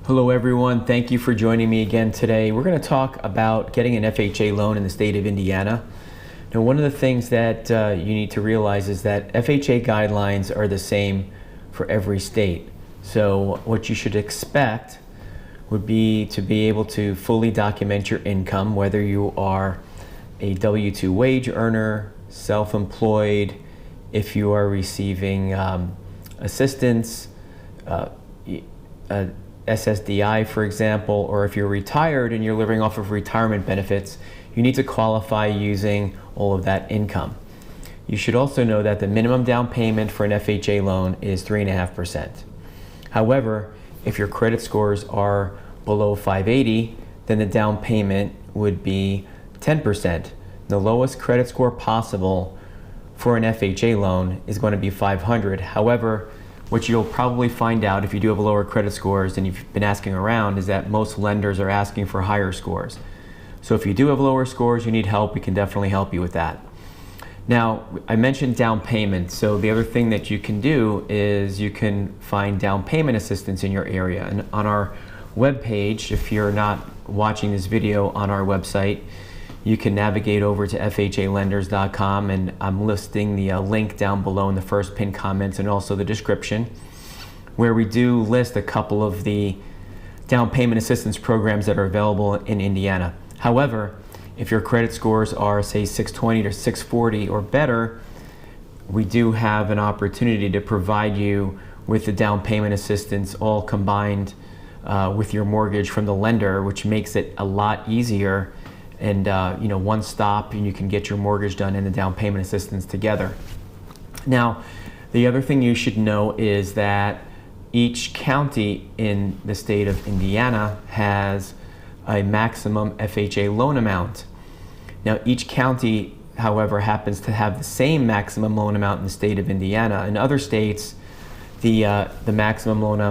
Hello everyone, thank you for joining me again today. We're going to talk about getting an FHA loan in the state of Indiana. Now, one of the things that you need to realize is that FHA guidelines are the same for every state. So what you should expect would be to be able to fully document your income, whether you are a W-2 wage earner, self-employed, if you are receiving assistance, SSDI, for example, or if you're retired and you're living off of retirement benefits, you need to qualify using all of that income. You should also know that the minimum down payment for an FHA loan is 3.5%. However, if your credit scores are below 580, then the down payment would be 10%. The lowest credit score possible for an FHA loan is going to be 500. However, what you'll probably find out if you do have lower credit scores and you've been asking around is that most lenders are asking for higher scores. So if you do have lower scores, you need help, we can definitely help you with that. Now, I mentioned down payment. So the other thing that you can do is you can find down payment assistance in your area. And on our webpage, if you're not watching this video on our website, you can navigate over to FHALenders.com, and I'm listing the link down below in the first pinned comments and also the description, where we do list a couple of the down payment assistance programs that are available in Indiana. However, if your credit scores are, say, 620 to 640 or better, we do have an opportunity to provide you with the down payment assistance all combined with your mortgage from the lender, which makes it a lot easier and one stop, and you can get your mortgage done and the down payment assistance together. Now, the other thing you should know is that each county in the state of Indiana has a maximum FHA loan amount. Now, each county, however, happens to have the same maximum loan amount in the state of Indiana. In other states, the maximum loan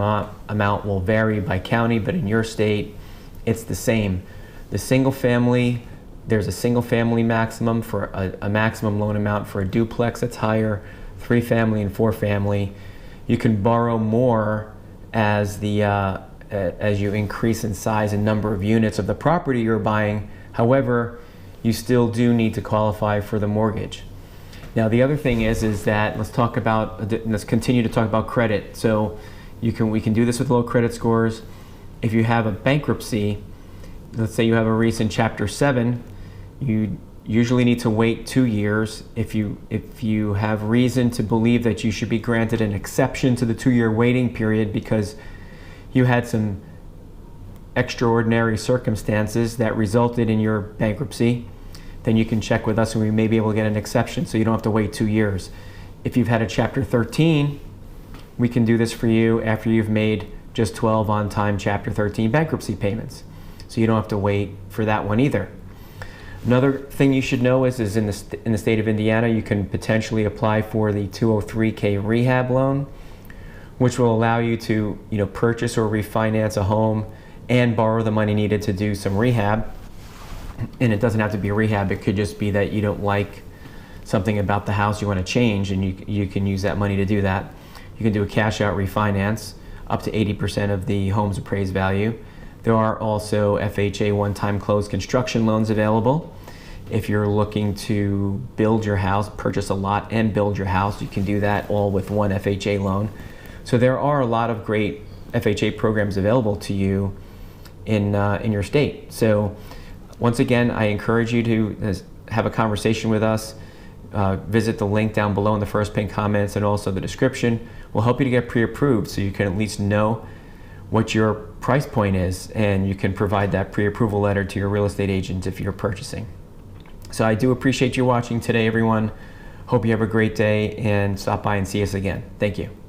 amount will vary by county, but in your state, it's the same. The single family, there's a single family maximum for a maximum loan amount for a duplex that's higher, 3 family and 4 family. You can borrow more as you increase in size and number of units of the property you're buying. However, you still do need to qualify for the mortgage. Now, the other thing is that let's continue to talk about credit. So we can do this with low credit scores. If you have a bankruptcy, let's say you have a recent Chapter 7, you usually need to wait 2 years. If you have reason to believe that you should be granted an exception to the 2-year waiting period because you had some extraordinary circumstances that resulted in your bankruptcy, then you can check with us and we may be able to get an exception so you don't have to wait 2 years. If you've had a Chapter 13, we can do this for you after you've made just 12 on-time Chapter 13 bankruptcy payments. So you don't have to wait for that one either. Another thing you should know is in the state of Indiana, you can potentially apply for the 203K rehab loan, which will allow you to purchase or refinance a home and borrow the money needed to do some rehab. And it doesn't have to be a rehab. It could just be that you don't like something about the house you want to change, and you can use that money to do that. You can do a cash out refinance up to 80% of the home's appraised value. There are also FHA one-time closed construction loans available. If you're looking to build your house, purchase a lot and build your house, you can do that all with one FHA loan. So there are a lot of great FHA programs available to you in your state. So once again, I encourage you to have a conversation with us. Visit the link down below in the first pinned comments and also the description. We'll help you to get pre-approved so you can at least know what your price point is, and you can provide that pre-approval letter to your real estate agent if you're purchasing. So I do appreciate you watching today, everyone. Hope you have a great day, and stop by and see us again. Thank you.